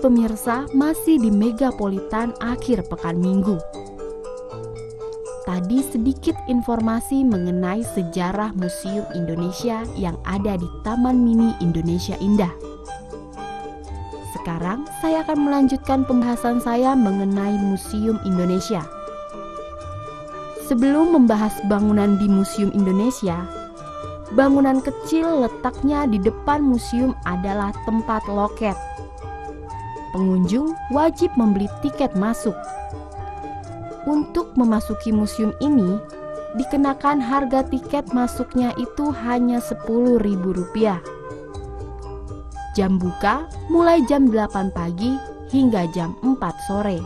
pemirsa, masih di Megapolitan akhir pekan Minggu. Tadi sedikit informasi mengenai sejarah Museum Indonesia yang ada di Taman Mini Indonesia Indah. Sekarang saya akan melanjutkan pembahasan saya mengenai Museum Indonesia. Sebelum membahas bangunan di Museum Indonesia, bangunan kecil letaknya di depan museum adalah tempat loket. Pengunjung wajib membeli tiket masuk. Untuk memasuki museum ini, dikenakan harga tiket masuknya itu hanya Rp10.000. Jam buka mulai jam 8 pagi hingga jam 4 sore.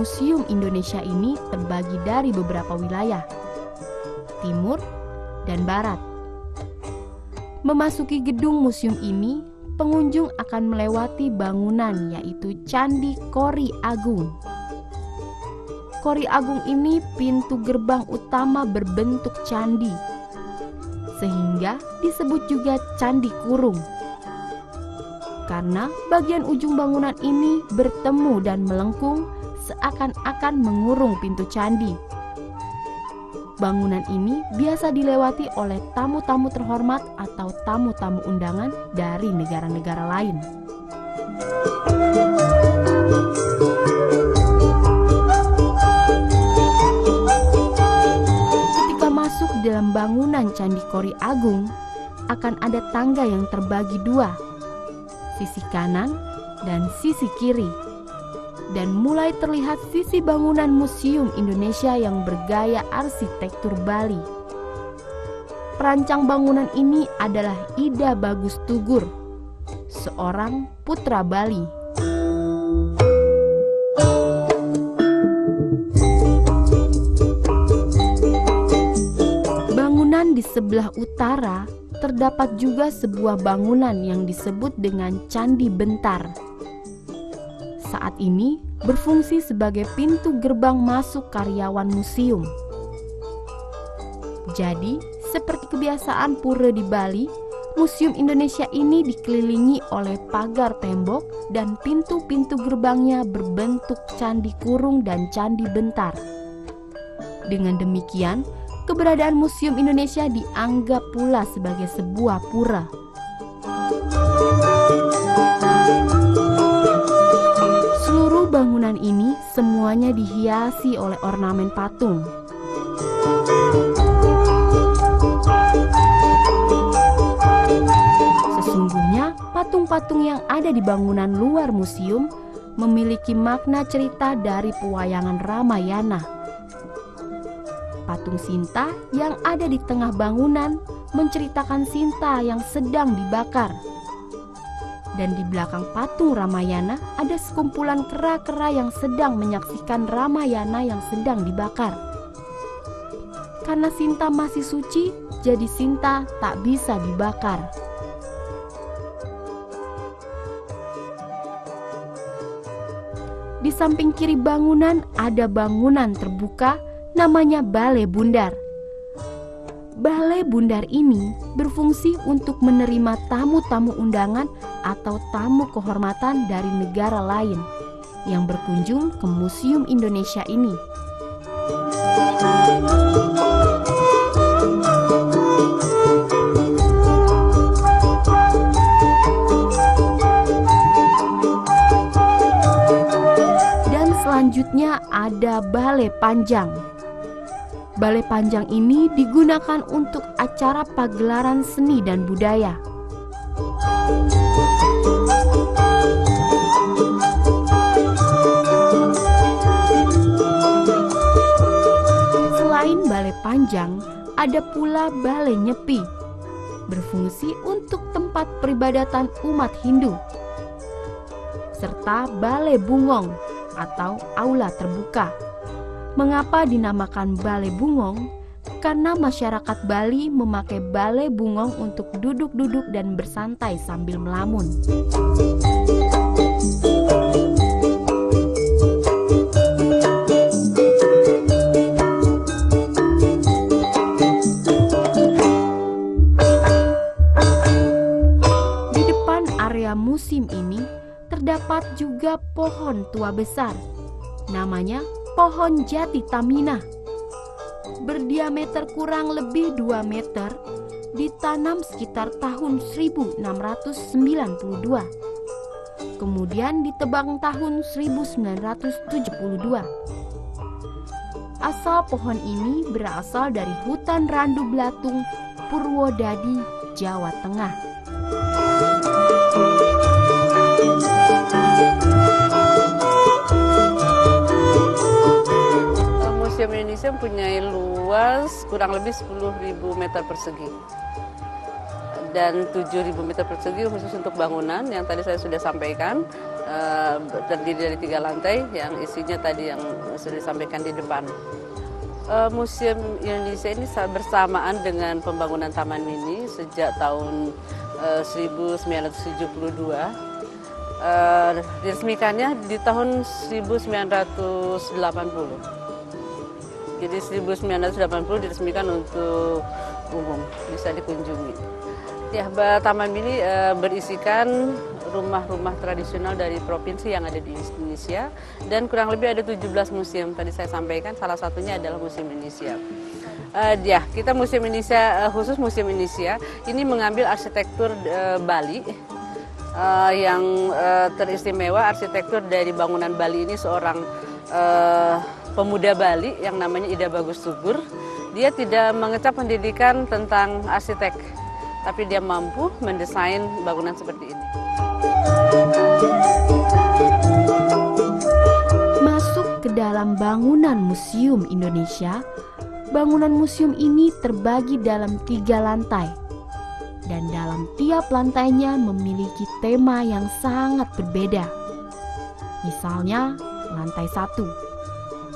Museum Indonesia ini terbagi dari beberapa wilayah, timur dan barat. Memasuki gedung museum ini, pengunjung akan melewati bangunan yaitu Candi Kori Agung. Kori Agung ini pintu gerbang utama berbentuk candi, sehingga disebut juga Candi Kurung. Karena bagian ujung bangunan ini bertemu dan melengkung seakan-akan mengurung pintu candi. Bangunan ini biasa dilewati oleh tamu-tamu terhormat atau tamu-tamu undangan dari negara-negara lain. Ketika masuk dalam bangunan Candi Kori Agung, akan ada tangga yang terbagi dua, sisi kanan dan sisi kiri. Dan mulai terlihat sisi bangunan Museum Indonesia yang bergaya arsitektur Bali. Perancang bangunan ini adalah Ida Bagus Tugur, seorang putra Bali. Bangunan di sebelah utara terdapat juga sebuah bangunan yang disebut dengan Candi Bentar. Saat ini berfungsi sebagai pintu gerbang masuk karyawan museum. Jadi, seperti kebiasaan pura di Bali, Museum Indonesia ini dikelilingi oleh pagar tembok dan pintu-pintu gerbangnya berbentuk candi kurung dan candi bentar. Dengan demikian, keberadaan Museum Indonesia dianggap pula sebagai sebuah pura. Bangunan ini semuanya dihiasi oleh ornamen patung. Sesungguhnya, patung-patung yang ada di bangunan luar museum memiliki makna cerita dari pewayangan Ramayana. Patung Sinta yang ada di tengah bangunan menceritakan Sinta yang sedang dibakar. Dan di belakang patung Ramayana ada sekumpulan kera-kera yang sedang menyaksikan Ramayana yang sedang dibakar. Karena Sinta masih suci, jadi Sinta tak bisa dibakar. Di samping kiri bangunan ada bangunan terbuka namanya Balai Bundar. Balai Bundar ini berfungsi untuk menerima tamu-tamu undangan atau tamu kehormatan dari negara lain yang berkunjung ke Museum Indonesia ini. Dan selanjutnya ada Balai Panjang. Balai Panjang ini digunakan untuk acara pagelaran seni dan budaya. Selain Balai Panjang, ada pula Balai Nyepi, berfungsi untuk tempat peribadatan umat Hindu, serta Balai Bungong atau aula terbuka. Mengapa dinamakan Balai Bungong? Karena masyarakat Bali memakai balai bungong untuk duduk-duduk dan bersantai sambil melamun. pohon tua besar, namanya pohon jati tamina. Berdiameter kurang lebih 2 meter, ditanam sekitar tahun 1692. Kemudian ditebang tahun 1972. Asal pohon ini berasal dari hutan Randu Blatung, Purwodadi, Jawa Tengah. Museum Indonesia mempunyai luas kurang lebih 10.000 meter persegi dan 7.000 meter persegi khusus untuk bangunan yang tadi saya sudah sampaikan, terdiri dari 3 lantai yang isinya tadi yang sudah disampaikan di depan. Museum Indonesia ini bersamaan dengan pembangunan Taman Mini sejak tahun 1972. Diresmikannya di tahun 1980. Jadi 1980 diresmikan untuk umum, bisa dikunjungi. Ya, Taman Mini berisikan rumah-rumah tradisional dari provinsi yang ada di Indonesia dan kurang lebih ada 17 museum. Tadi saya sampaikan salah satunya adalah Museum Indonesia. Kita Museum Indonesia, khusus Museum Indonesia, ini mengambil arsitektur Bali yang teristimewa. Arsitektur dari bangunan Bali ini seorang pemuda Bali yang namanya Ida Bagus Subur. Dia tidak mengecap pendidikan tentang arsitek, tapi dia mampu mendesain bangunan seperti ini. Masuk ke dalam bangunan Museum Indonesia, bangunan museum ini terbagi dalam 3 lantai. Dan dalam tiap lantainya memiliki tema yang sangat berbeda. Misalnya, lantai 1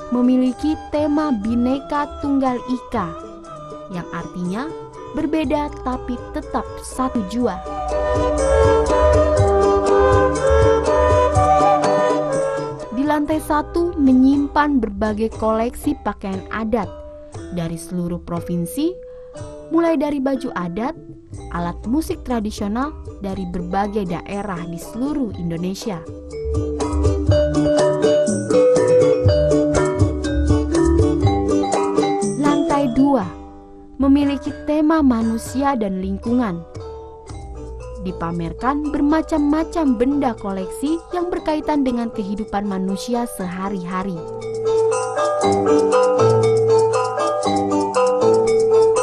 memiliki tema Bhinneka Tunggal Ika, yang artinya berbeda tapi tetap satu jua. Di lantai 1 menyimpan berbagai koleksi pakaian adat dari seluruh provinsi, mulai dari baju adat, alat musik tradisional dari berbagai daerah di seluruh Indonesia. Lantai 2 memiliki tema manusia dan lingkungan. Dipamerkan bermacam-macam benda koleksi yang berkaitan dengan kehidupan manusia sehari-hari.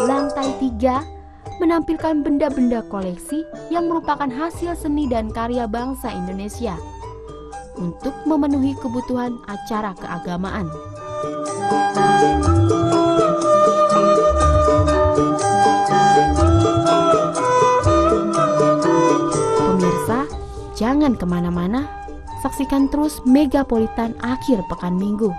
Lantai 3 menampilkan benda-benda koleksi yang merupakan hasil seni dan karya bangsa Indonesia untuk memenuhi kebutuhan acara keagamaan. Pemirsa, jangan kemana-mana, saksikan terus Megapolitan akhir pekan Minggu.